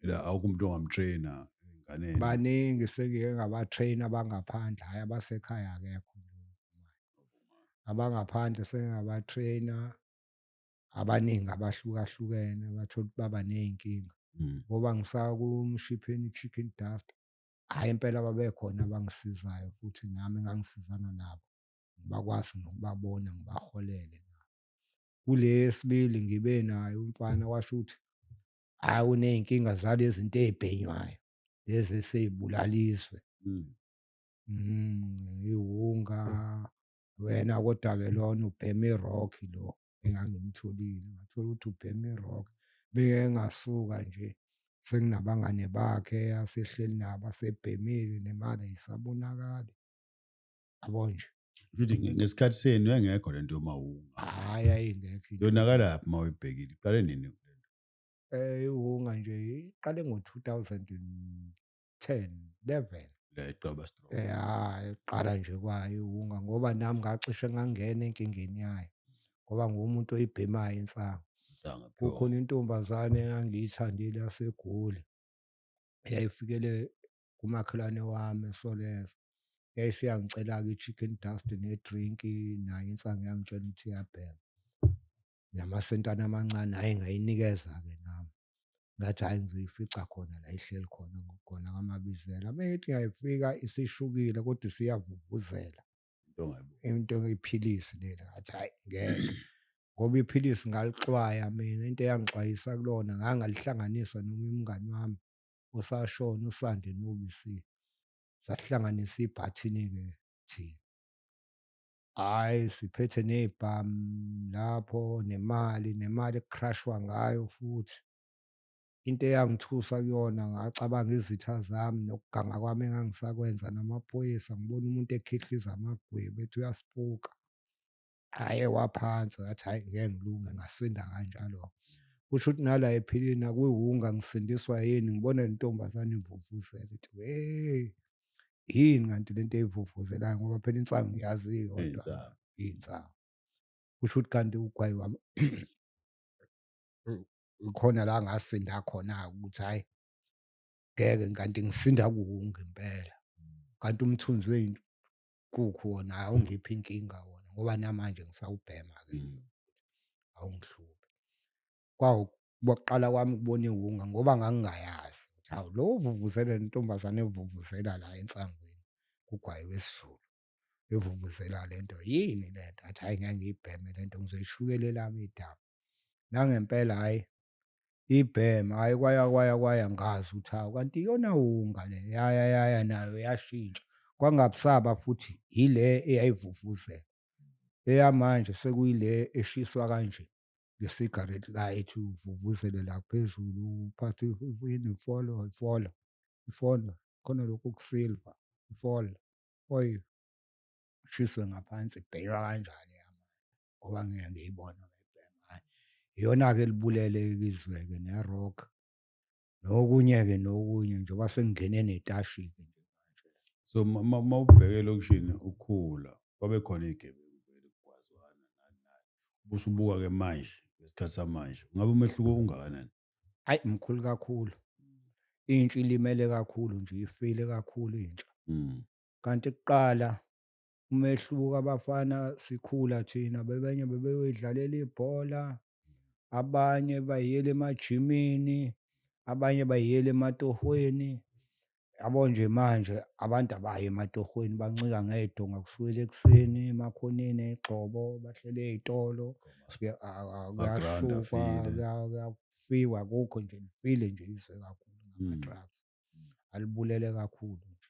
[SPEAKER 2] Ela awukho umuntu ongamtrainer enganeni.
[SPEAKER 1] Baningi sengike ngabatrainer abangaphandle, hhayi abasekhaya akekho nje ovumayo. Abangaphandle sengike ngabatrainer abaningi abahlukahlukene bathole ukuthi baba ney'nkinga. Ngoba ngisaka kumshipheni i-Chicken Dust, hhayi impela babekhona abangisizayo futhi nami engangisizana nabo, ngibakwazi nokubabona ngibaholele nabo. Kule yesibili ngibe naye umfana washo ukuthi, hhayi uney'nkinga zalezi zinto ey'bhenywayo lezi esey'bulaliswe. Iwunga wena kodwa-ke lona ubhema i-rock lo engangimtholile, ngathola ukuthi ubhema i-rock. Bengeke ngasuka nje, senginabangani bakhe asehleli nabo asebhemile, nemali ayisabonakali, yabo nje.
[SPEAKER 2] Futhi ngesikhathi senu yayingekho lento yomawunga.
[SPEAKER 1] Hhayi ayingekho into.
[SPEAKER 2] Yonakalaphi uma uyibhekile? Iqale nini?
[SPEAKER 1] Iwunga nje iqale ngo-2010, 11.
[SPEAKER 2] La iqaba strong.
[SPEAKER 1] Iqala nje kwayo iwunga ngoba nami ngacishe ngangena enkingeni yayo ngoba ngumuntu oyibhemayo insango.
[SPEAKER 2] Nsanga pure.
[SPEAKER 1] Kukhona intombazane engangiyithandile yaseGoli, yayifikele kumakhelwane wami eSolezo, yayisiyangicela-ke i-Chicken Dust nedrinki, nayo insango yangitshela ukuthi iyabhema, namasentana amancane hhayi ngayinikeza-ke nami. Ngathi hhayi ngizoyifica khona la ihleli khona khona kaMabizela. Uma ngithi ngiyayifika isishukile kodwa isiyavuvuzela,
[SPEAKER 2] Into ongayiboni.
[SPEAKER 1] into iphilisi lela, ngathi hhayi ngeke, ngoba iphilisi ngalixwaya mina. Into eyangixwayisa kulona ngangalihlanganisa nomunye umngani wami osashona, uSande Nobisi, sasihlanganisa ibhathini-ke thina. Hhayi siphethe ney'bhamu lapho, nemali ekukrashwa ngayo futhi. Into eyangithusa kuyona ngacabanga izitha zami nokuganga kwami engangisakwenza namaphoyisa, ngibona umuntu ekhihliza amagwebu ethi uyasipuka. Hhayi waphansi, ngathi hhayi ngeke ngilunge ngasinda kanjalo. Kusho ukuthi nala ephilini akuyiwunga ngisindiswa yini, ngibona le ntombazane ivuvuzela ithi yini kanti lento eyivuvuzelayo ngoba phela insango ngiyazi iyodwa
[SPEAKER 2] Iy'nsango.
[SPEAKER 1] iy'nsango. Kusho ukuthi kanti ugwayi wami khona la ngasinda khona-ke ukuthi hhayi ngeke, kanti ngisinda kuwunga impela. Kanti umthunzi wey'nkukhu wona awungiphi inkinga wona ngoba namanje ngisawubhema-ke awungihluphi. Kwakuqala kwami ukubona iwunga ngoba ngangingayazi ukuthi hawu lo uvuvuzela, le ntombazane evuvuzela la ensangweni kugwayi wesiZulu, evuvuzela le nto yini le nto? Ngathi hhayi ngeke ngiyibheme le nto ngizoyishukela elami idaba. nangempela hhayi ibhema hhayi kwaya ngazi ukuthi hawu kanti iyona unga le yaya nayo yashintsha. Kwangabusaba futhi ile eyayivuvuzela. Eyamanje sekuyile eshiswa kanje nge-cigarette light uvuvuzele la phezulu uphathe yini ifola khona lokhu okusilva ifola oyi ushiswe ngaphansi kubhenywa kanjani ngoba ngike ngiyibona ngibhema hhayi. Iyona-ke elibulele-ke izwe-ke ne-rock nokunye-ke nokunye njengoba sekungene netashi-ke nje manje.
[SPEAKER 2] So mawubheke elokishini ukhula kwabe khona iy'gebengu vele kugwazwana nani nani. Ubusubuka-ke manje ngesikhathi samanje ngabe umehluko ungakanani?
[SPEAKER 1] Hhayi mkhulu kakhulu. Intsha ilimele kakhulu nje ifile kakhulu intsha. Kanti kuqala umehluko abafana sikhula thina bebenye bebeyoyidlalela ibhola, abanye bayiyela emajimini, abanye bayiyela ematohweni. Yabo nje manje abantu abayi ematohweni bancika ngey'donga kusukela ekuseni emakhoneni ey'gxobo bahleli ey'tolo
[SPEAKER 2] Magranda
[SPEAKER 1] kuyashukwa,
[SPEAKER 2] afile.
[SPEAKER 1] kuyafiwa akukho nje lifile nje izwe kakhulu ngama-drugs. Alibulele kakhulu nje.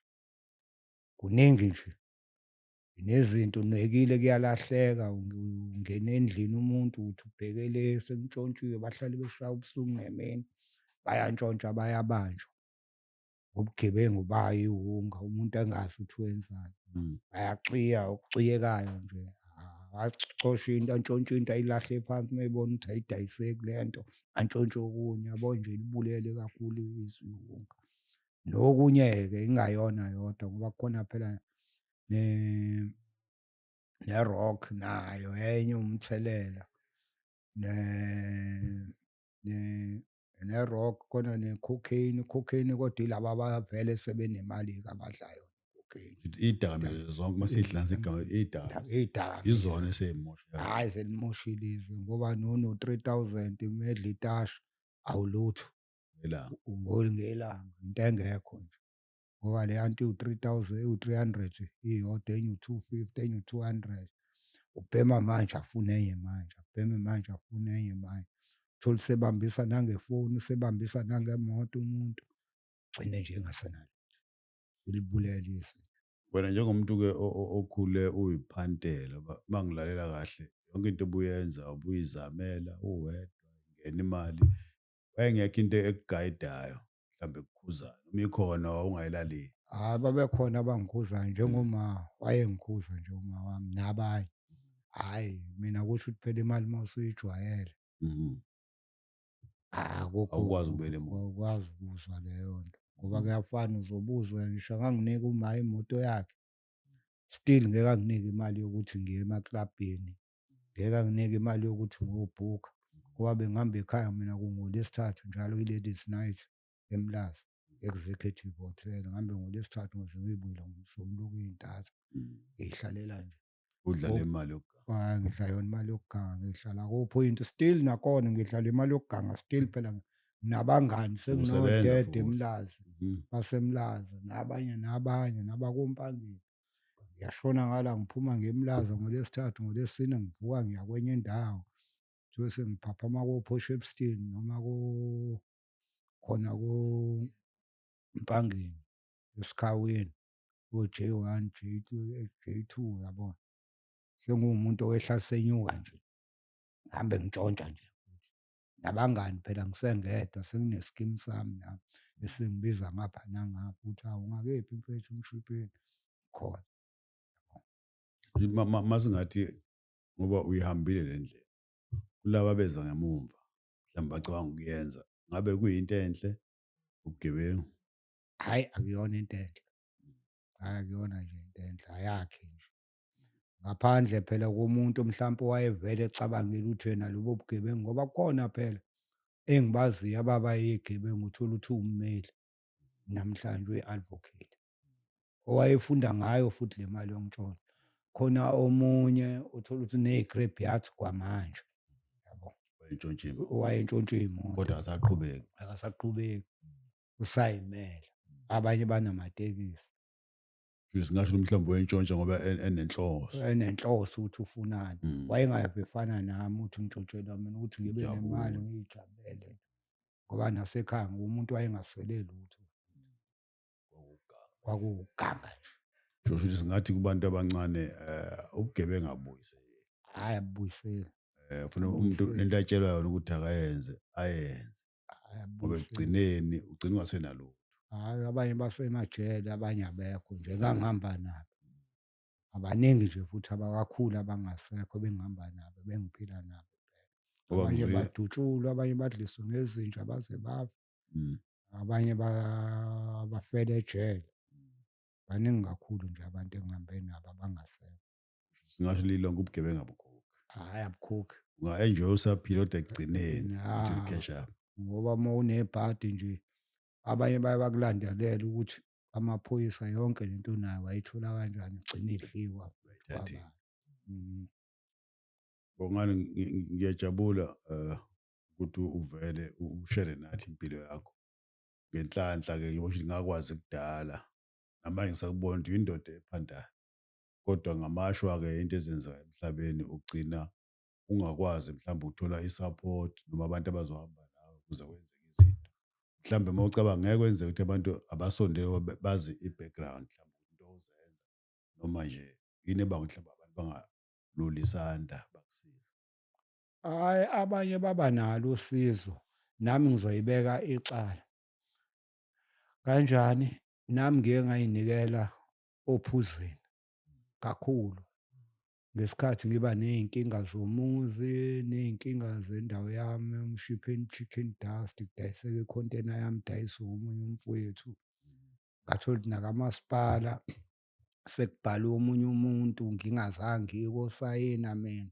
[SPEAKER 1] Kuningi nje. Nezinto nekile kuyalahleka ungena endlini umuntu uthi ubheke le sekuntshontshiwe bahlale beshaya ubusuku nemini bayantshontsha bayabanjwa. Ubugebengu bayo iwunga umuntu engazi ukuthi wenzani. Bayacwiya okucwiyekayo nje acoshe into antshontshe into ayilahle phansi uma ebona ukuthi ayidayiseki le nto antshontshe okunye yabo nje libulele kakhulu izwe iwunga. Nokunye-ke ingayona yodwa ngoba kukhona phela ne-rock nayo enye umthelela ne-rock khona ne-cocaine, i-cocaine kodwa yilaba abavele sebenemali-ke abadla yona i-cocaine.
[SPEAKER 2] Iy'dakamizwa zonke masihlanza igama iy'dakamizwa
[SPEAKER 1] Iy'dakamizwa.
[SPEAKER 2] izona esey'mosha.
[SPEAKER 1] Hhayi selimoshile izwe ngoba no-3,000 medla itashi awulutho
[SPEAKER 2] Elanga.
[SPEAKER 1] ngelanga into engekho nje. Ngoba le yanto ewu-300 iyodwa enye u-250 enye u-200 ubhema manje afune enye manje abheme manje afune enye manje uthole usebambisa nangefoni usebambisa nangemoto umuntu gcine nje engasenalutho ilibulele izwe.
[SPEAKER 2] Wena njengomuntu-ke okhule uyiphantela mangilalela kahle yonke into obuyenza ubuyizamela uwedwa ingena imali wayengekho into ekugayidayo mhlawumbe ekukhuzayo noma ikhona wawungayilaleli.
[SPEAKER 1] Hhayi babekhona abangikhuzayo njengoma wayengikhuza nje uma wami nabanye. Hhayi mina kusho ukuthi phela imali uma usuyijwayele akukho
[SPEAKER 2] Awukwazi ukubuyela emuva.
[SPEAKER 1] awukwazi ukuzwa leyo nto ngoba kuyafana uzobuzwa ngisho anganginika uma imoto yakhe still ngeke anginike imali yokuthi ngiye emaklabhini, ngeke anginike imali yokuthi ngiyobhukha ngoba bengihamba ekhaya mina kungoLwesithathu njalo i-ladies night eMlazi Executive Hotel ngihambe ngoLwesithathu ngize ngiyibuyele ngoMsombuluko iy'ntatha ngiyihlalela nje.
[SPEAKER 2] Udlala imali yokuganga.
[SPEAKER 1] Hhayi ngidla yona imali yokuganga ngihlala ku-Point still nakhona ngidlala imali yokuganga still phela nginabangani
[SPEAKER 2] Usebenza
[SPEAKER 1] senginodede
[SPEAKER 2] futhi.
[SPEAKER 1] eMlazi baseMlazi nabanye nabakoMpangeni. Ngiyashona ngala ngiphuma ngeMlazi ngoLwesithathu ngoLwesine ngivuka ngiya kwenye indawo kusuke sengiphaphama ko-Potchefstroom noma khona ko-Mpangeni eSikhaweni ko-J1 J2 yabona. Sengiwumuntu owehla senyuka nje ngihambe ngintshontsha nje futhi nabangani phela ngisengedwa sengine-scheme sami nami esingibiza ngapha nangapha ukuthi hawu ungakephi mfethu ngishibhile khona.
[SPEAKER 2] Masingathi ngoba uyihambile le ndlela kulaba abeza ngemumva mhlawumbe bacabanga ukuyenza ngabe kuyinto enhle ubugebengu.
[SPEAKER 1] Hhayi akuyona into enhle. Hhayi akuyona nje into enhle ayakhi nje. Ngaphandle phela komuntu mhlampe owayevele ecabangela ukuthi yena lobo bugebengu ngoba kukhona phela engibaziyo ababayigebengu uthole ukuthi uwummeli namhlanje uyi-advocate owayefunda ngayo futhi le mali yomtsholo. Khona omunye uthole ukuthi une-greybeard kwamanje yabo. Owayentshontsha iy'moto.
[SPEAKER 2] Kodwa asaqhubeka.
[SPEAKER 1] Akasaqhubeki usayimele abanye banamatekisi.
[SPEAKER 2] Kusho singasho mhlawumbe wentshontsha ngoba enenhloso.
[SPEAKER 1] enenhloso ukuthi ufunani.
[SPEAKER 2] Mm.
[SPEAKER 1] Wayengave efana nami ukuthi ngitshontshelwa mina ukuthi ngibe nemali
[SPEAKER 2] Ujabule.
[SPEAKER 1] ngiyijabulele ngoba nasekhaya nguwumuntu owayengaswele lutho, kwakuwuganga nje.
[SPEAKER 2] Kusho ukuthi singathi kubantu abancane ubugebengu abuyiseli.
[SPEAKER 1] Hhayi abuyiseli,
[SPEAKER 2] Kufanele umuntu
[SPEAKER 1] abuyiseli,
[SPEAKER 2] lento atshelwa yona ukuthi akayenze ayenze
[SPEAKER 1] hhayi
[SPEAKER 2] ngoba
[SPEAKER 1] abuyiseli.
[SPEAKER 2] ekugcineni ugcina ungasenalutho.
[SPEAKER 1] Hhayi abanye basemajele, abanye abekho nje engangihamba nabo. Abaningi nje futhi abakakhulu abangasekho ebengihamba nabo, ebengiphila nabo phela.
[SPEAKER 2] Ngoba
[SPEAKER 1] Abanye
[SPEAKER 2] ngizwe
[SPEAKER 1] badutshulwa, abanye badliswa ngezinja baze bafe,
[SPEAKER 2] mm,
[SPEAKER 1] abanye bafela ejele. Baningi kakhulu nje abantu engihambe nabo abangasekho.
[SPEAKER 2] singasho lilonke ubugebengu abukhokhi.
[SPEAKER 1] Hhayi abukhokhi.
[SPEAKER 2] Unga-enjoy usaphila kodwa ekugcineni uthi
[SPEAKER 1] Ya,
[SPEAKER 2] cash up.
[SPEAKER 1] ngoba uma unebhadi nje abanye baye bakulandelele ukuthi amaphoyisa yonke lento onayo wayithola kanjani, igcine idliwa
[SPEAKER 2] Bayithathile.
[SPEAKER 1] kwabantu. Mhm.
[SPEAKER 2] Bongani ngiyajabula ukuthi uvele ushare nathi impilo yakho. Ngenhlanhla-ke ngibo ukuthi ngakwazi kudala. Namanje ngisakubona ukuthi uyindoda ephandayo. Kodwa ngamashwa-ke into ezenzayo emhlabeni ugcina ungakwazi mhlawumbe ukuthola i-support noma abantu abazohamba nawe ukuze kwenzeke izinto. Mhlawumbe uma ucabanga ngeke kwenzeke ukuthi abantu abasondele bazi i-background mhlawumbe into ozenza noma nje yini ebanga ukuthi mhlawumbe abantu bangaluli isandla bakusize.
[SPEAKER 1] Hhayi, abanye baba nalo usizo, nami ngizoyibeka icala. Kanjani? Nami ngike ngay'nikela ophuzweni kakhulu ngesikhathi ngiba ney'nkinga zomuzi, ney'nkinga zendawo yami, uMshipheni Chicken Dust, kudayiseka ikhontena yami idayiswa omunye umfowethu. Ngathola ukuthi nakamasipala sekubhalwe omunye umuntu ngingazange ngiye kosayina mina.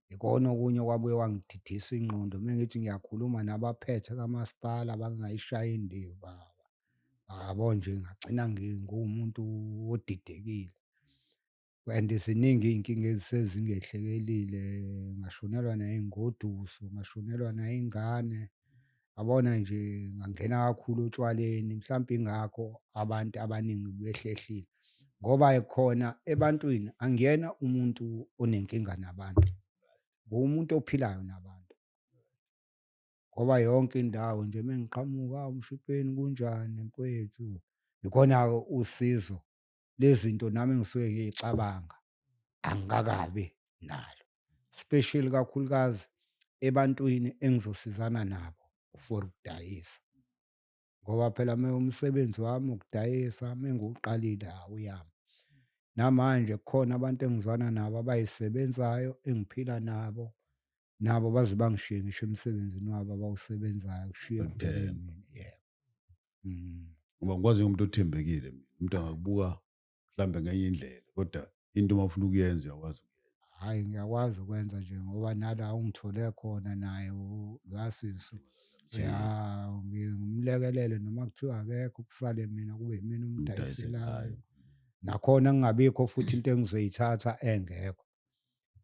[SPEAKER 1] Ikona okunye okwabuye kwangididisa ingqondo uma ngithi ngiyakhuluma nabaphethe kamasipala bangayishaya indiva. Yabo nje ngagcina nguwumuntu odidekile. And ziningi iy'nkinga esezingehlekelile, ngashonelwa nayingoduso, ngashonelwa nayingane. Yabona nje ngangena kakhulu otshwaleni, mhlampe ingakho abantu abaningi behlehlile. Ngoba khona ebantwini angiyena umuntu onenkinga nabantu, nguwumuntu ophilayo nabantu. Ngoba yonke indawo nje uma ngiqhamuka, Mshipheni kunjani mfwethu? Ikhona-ke usizo lezinto nami engisuke ngiy'cabanga angikakabi nalo, especially kakhulukazi ebantwini engizosizana nabo for ukudayisa. Ngoba phela umsebenzi wami ukudayisa, uma ngiwuqalile awuyami. Namanje kukhona abantu engizwana nabo abay'sebenzayo engiphila nabo, nabo baze bangishiye ngisho emsebenzini wabo abawusebenzayo kushiye kuvele
[SPEAKER 2] Bakuthemba.
[SPEAKER 1] mina, yebo. Mhm.
[SPEAKER 2] Ngoba ngikwazi umuntu othembekile mina. Umuntu angakubuka mhlawumbe ngenye indlela kodwa into uma ufuna ukuyenza uyakwazi ukuyenza.
[SPEAKER 1] Hhayi, ngiyakwazi ukwenza nje ngoba nala ungithole khona naye uLwasiso. Ya, ngimlekelele noma kuthiwa akekho kusale mina kube yimina umdayiselayo.
[SPEAKER 2] Umdayiselayo.
[SPEAKER 1] Nakhona ngingabikho futhi into engizoyithatha engekho,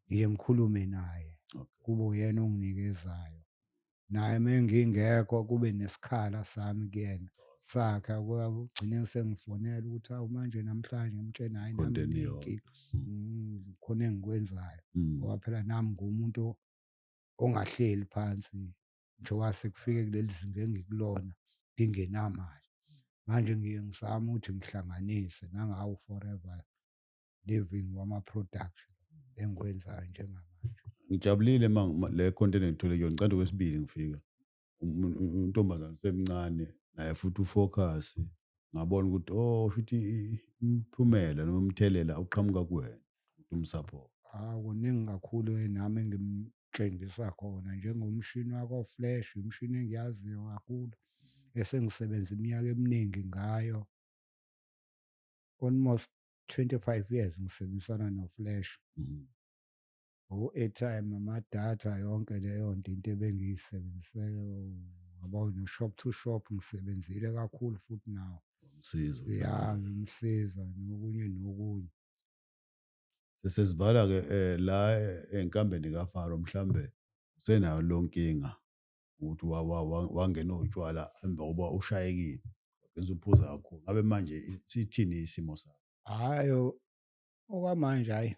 [SPEAKER 1] ngiye ngikhulume naye,
[SPEAKER 2] Okay.
[SPEAKER 1] kube uyena onginikezayo. Naye uma ngingekho kube nesikhala sami kuyena sakhe ugcine sengifonela ukuthi hawu manje namhlanje ngimtshena hhayi nami
[SPEAKER 2] Ikhonteni iyodwa.
[SPEAKER 1] nginey'nkinga. Khona engikwenzayo
[SPEAKER 2] Mm.
[SPEAKER 1] ngoba phela nami nguwumuntu ongahleli phansi njengoba sekufike kuleli zinga engikulona ngingenamali. Manje ngiye ngizame ukuthi ngihlanganise nangawo Forever Living wama-production engikwenzayo njengamanje.
[SPEAKER 2] Ngijabulile le content engithole kuyona. Ngicanda okwesibili ngifika. Untombazane usemncane naye futhi ufocus. Ngabona ukuthi shuthi imiphumela noma umthelela uqhamuka kuwena ukuthi umsupport.
[SPEAKER 1] Kuningi kakhulu nami engimtshengisa khona njengomshini wako-Flash, umshini engiyaziyo kakhulu esengisebenza iminyaka eminingi ngayo. Almost 25 years ngisebenzisana no-Flash.
[SPEAKER 2] Mhm.
[SPEAKER 1] O-airtime, amadatha, yonke leyo nto into ebengiyisebenzisela. Yabo no-shop to shop ngisebenzile kakhulu futhi nawo.
[SPEAKER 2] Umsiza.
[SPEAKER 1] Ya, ngimsiza nokunye nokunye.
[SPEAKER 2] Sesivala-ke la enkambeni kaFaro mhlambe usenayo lo nkinga ukuthi wangena utshwala emva kokuba ushayekile wagcina usuphuza kakhulu. Ngabe manje sithini isimo sakho?
[SPEAKER 1] Hhayi, okwamanje hhayi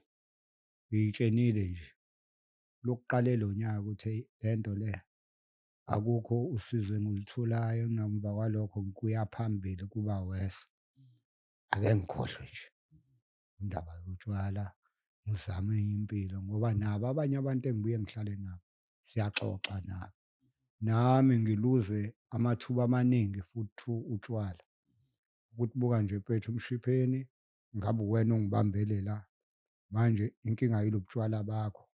[SPEAKER 1] ngiy'tshenile nje lokuqala lo nyaka ukuthi eyi le nto le akukho usizo engilitholayo nakuba kwalokho kuya phambili kuba worse. Ake ngikhohlwe nje indaba yotshwala ngizame enye impilo ngoba nabo abanye abantu engibuye ngihlale nabo siyaxoxa nabo. Nami ngiluze amathuba amaningi futhi through utshwala. Ukuthi buka nje mfethu Mshipheni, ngabe uwena ongibambele la. Manje inkinga yilobu tshwala bakho,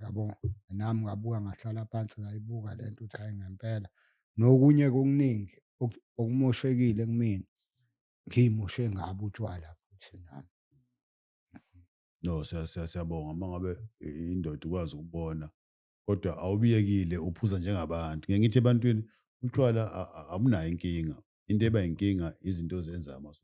[SPEAKER 1] yabo? Nami ngabuka ngahlala phansi ngayibuka le nto ukuthi hhayi ngempela nokunye okuningi okumoshekile kumina ngiy'moshe ngabo utshwala futhi nami.
[SPEAKER 2] No, siyabonga uma ngabe indoda ukwazi ukubona kodwa awubiyekile uphuza njengabantu. Ngeke ngithi ebantwini utshwala abunayo inkinga. Into eba inkinga izinto ozenzayo mase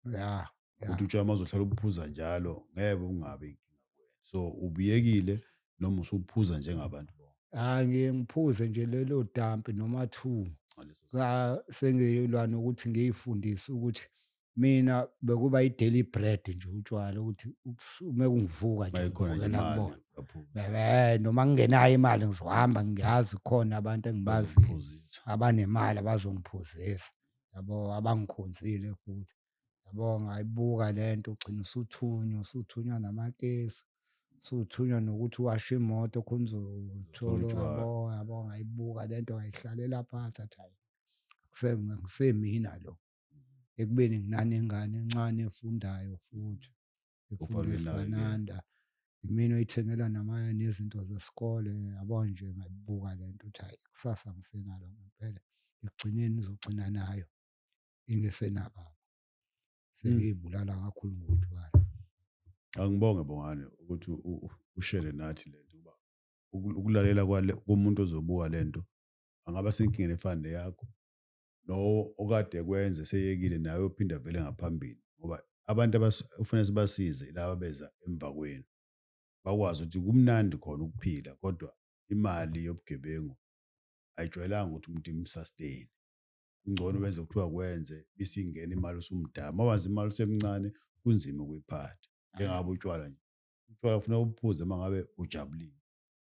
[SPEAKER 1] Ya,
[SPEAKER 2] ukuthi
[SPEAKER 1] ya.
[SPEAKER 2] utshwala mazohlala ubuphuza njalo ngeke ungabi inkinga kuwena. So ubuyekile noma usuphuza njengabantu bonke
[SPEAKER 1] Hhayi ngiye ngiphuze nje lelo dampi noma two.
[SPEAKER 2] ngaleso sikhathi.
[SPEAKER 1] Sengilwa nokuthi ngiy'fundise ukuthi mina bekuba yi-daily bread nje utshwala ukuthi uma kungivuka nje
[SPEAKER 2] Mayikhona nje
[SPEAKER 1] ngivukela
[SPEAKER 2] imali
[SPEAKER 1] kubona.
[SPEAKER 2] uyaphuza,
[SPEAKER 1] Noma ngingenayo imali ngizohamba ngiyazi khona abantu engibaziyo
[SPEAKER 2] bazokuphuzisa.
[SPEAKER 1] abanemali abazongiphuzisa, yabo, abangikhonzile futhi. Yabo, ngayibuka le nto ugcine usuthunywa namakesi, usuthunywa nokuthi uwashe imoto khona
[SPEAKER 2] Uthola
[SPEAKER 1] uzothola,
[SPEAKER 2] utshwala.
[SPEAKER 1] yabo, ngayibuka le nto ngayihlalela phansi athi hhayi akusemina lo. Ekubeni nginanengane encane efundayo futhi, efunda
[SPEAKER 2] Kufanele uyinakekele.
[SPEAKER 1] efananda. Yimina oyithengela nezinto zesikole, yabo nje ngayibuka le nto ukuthi hhayi kusasa angisenalo ngempela. Ekugcineni izogcina nayo ingesenababa. Sengiy'bulala kakhulu ngotshwala.
[SPEAKER 2] Angibonge Bongani ukuthi ushare nathi lento uba ukulalela komuntu ozobuka lento angaba senkingeni efana neyakho no okade kwenze seyekile naye ophinda vele ngaphambili ngoba abantu ufuna sibasize laba beza emva kwenu bakwazi ukuthi kumnandi khona ukuphila kodwa imali yobugebengu ayijwayelanga ukuthi umuntu imsustain. Kungcono wenze kuthiwa kwenze isingena imali usumdala mawazi imali usemncane kunzima ukuyiphatha. Njengabe utshwala nje utshwala ufuna ubuphuze mangabe ujabulile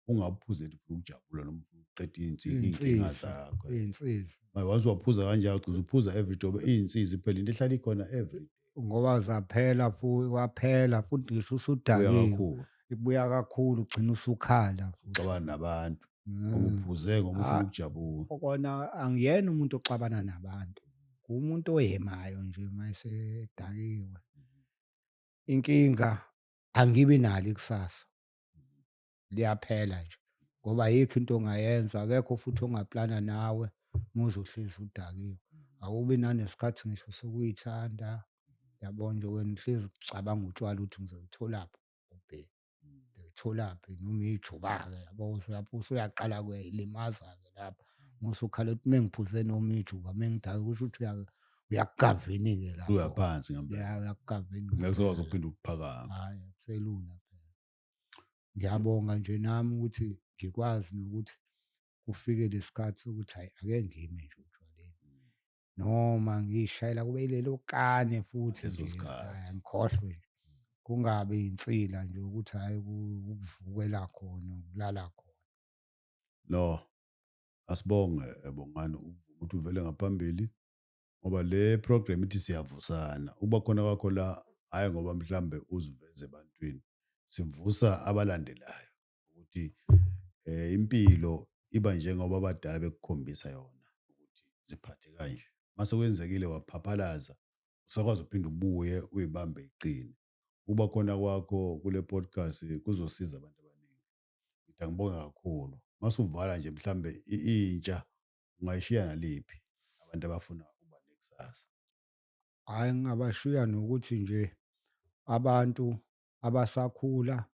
[SPEAKER 2] ungabuphuzeli ufuna ukujabula noma ufuna ukuqeda iy'nkinga zakho.
[SPEAKER 1] Iy'nsiza.
[SPEAKER 2] Once waphuza kanjalo ugcina uphuza everyday ngoba iy'nsizi phela into ehlala ikhona everyday
[SPEAKER 1] Ngoba zaphela futhi kwaphela futhi ngisho
[SPEAKER 2] kuya
[SPEAKER 1] usudakiwe
[SPEAKER 2] kakhulu
[SPEAKER 1] ibuya kakhulu ugcina usukhala futhi.
[SPEAKER 2] uxabana nabantu ngoba
[SPEAKER 1] Mm.
[SPEAKER 2] uphuze ngoba ufuna
[SPEAKER 1] Ah,
[SPEAKER 2] ukujabula.
[SPEAKER 1] kona angiyena umuntu oxabana nabantu. Umuntu oyemayo nje uma esedakiwe. Inkinga angibi nalo ikusasa. Liyaphela nje ngoba ayikho into ongayenza, akekho futhi ongaplana nawe uma uzohlezi udakiwe. Awubi nanesikhathi ngisho sokuy'thanda, yabo nje wena uhlezi ucabanga utshwala ukuthi ngizoyitholaphi ubheke, ngizoyitholaphi noma ijuba-ke yabo usuyaqala kuyay'limaza-ke lapho. Uma usukhala uthi uma ngiphuze noma ijuba uma ngidakwe kusho ukuthi uyakugavini-ke lapho.
[SPEAKER 2] Usuyaphansi ngempela
[SPEAKER 1] Ya, uyakugavini
[SPEAKER 2] ngeke usakwazi
[SPEAKER 1] ngempela
[SPEAKER 2] ukuphinde
[SPEAKER 1] lapho.
[SPEAKER 2] ukuphakama.
[SPEAKER 1] Hhayi akuselula phela. Ngiyabonga nje nami ukuthi ngikwazi nokuthi kufike lesikhathi sokuthi hhayi ake ngime nje utshwaleni noma ngiy'shayela kube yilelo kane futhi
[SPEAKER 2] Ngaleso
[SPEAKER 1] nje,
[SPEAKER 2] sikhathi
[SPEAKER 1] ngikhohlwe nje. Kungabi yinsila nje ukuthi hhayi ukuvukela khona, ukulala khona.
[SPEAKER 2] no asibonge Bongani uvuma ukuthi uvele ngaphambili ngoba le program ithi siyavusana ukuba khona kwakho la hhayi ngoba mhlambe uziveze ebantwini sivusa abalandelayo ukuthi impilo iba njengoba abadala bekukhombisa yona ukuthi ziphathe kanje mase kwenzekile waphaphalaza usakwazi uphinde ubuye uyibambe iqine ukuba khona kwakho kule podcast kuzosiza abantu abaningi. Ngithi angibonge kakhulu mase uvala nje mhlambe intsha ungayishiya naliphi abantu abafuna ukuba nekusasa.
[SPEAKER 1] Hhayi ngingabashiya nokuthi nje abantu abasakhula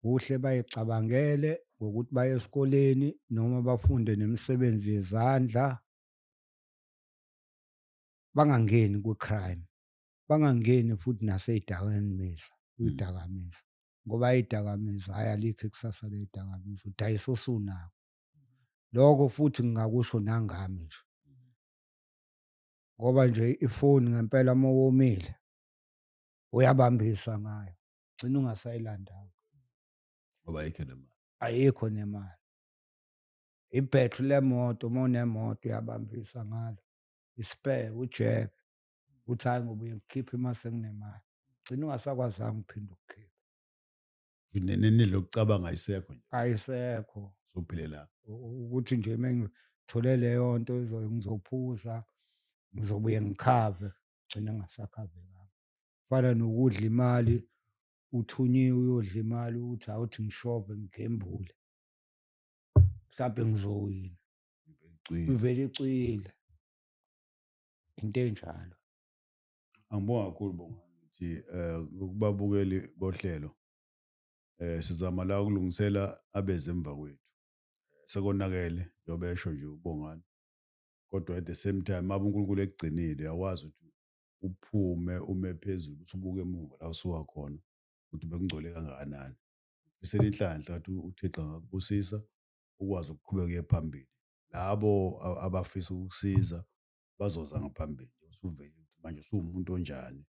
[SPEAKER 1] kuhle bay'cabangele ngokuthi baye esikoleni noma bafunde nemisebenzi yezandla. Bangangeni kwi-crime, bangangeni futhi kuy'dakamizwa ngoba iy'dakamizwa hhayi alikho ikusasa ley'dakamizwa, udayisa osunakho. Lokho futhi ngingakusho nangami nje ngoba nje ifoni ngempela uma womile uyabambisa ngayo, gcina ungasayilandanga,
[SPEAKER 2] ngoba ayikho nemali.
[SPEAKER 1] ayikho nemali. Ibhethri lemoto, uma unemoto uyabambisa ngalo, i-spare, ujeke, uthi hhayi ngoba uyokukhipha uma sekunemali, gcina ungasakwazanga ukuphinde ukukhipha.
[SPEAKER 2] Lokucabanga ayisekho nje,
[SPEAKER 1] Ayisekho.
[SPEAKER 2] usuphile la.
[SPEAKER 1] Ukuthi nje uma ngithole leyo nto ngizophuza, ngizobuye ngikhave, gcine ngingasakhavekanga. Kufana nokudla imali, uthunyiwe uyodla imali uthi awuthi ngishove ngigembule, mhlampe ngizowina,
[SPEAKER 2] Icwile.
[SPEAKER 1] ivele icwile. Into enjalo.
[SPEAKER 2] Angibonga kakhulu Bongani ukuthi ukubabukeli bohlelo sizama la ukulungisela abeze emva kwethu. Sekonakele njengoba esho nje uBongani. Kodwa at the same time uma uNkulunkulu ekugcinile uyakwazi ukuthi uphume ume phezulu uthi ubuke emuva la usuka khona ukuthi bekungcole kangakanani. Ufisela inhlanhla ukuthi uThixo angakubusisa ukwazi ukuqhubeka uye phambili. Labo abafisa ukukusiza bazoza ngaphambili. Usuvele ukuthi manje usuwumuntu onjani.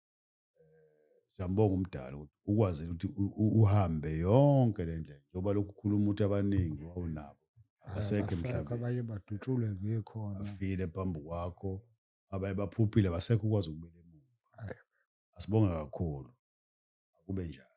[SPEAKER 2] Siyambonga umdali ukuthi ukwazi ukuthi uhambe yonke le ndlela njengoba lokhu ukhuluma ukuthi abaningi wawunabo abasekho emhlabeni,
[SPEAKER 1] abanye badutshulwe ngikhona.
[SPEAKER 2] bafile phambi kwakho, abaye baphuphile abasekho ukwazi ukubeka emuva.
[SPEAKER 1] Hhayi.
[SPEAKER 2] Asibonge kakhulu, akube njalo.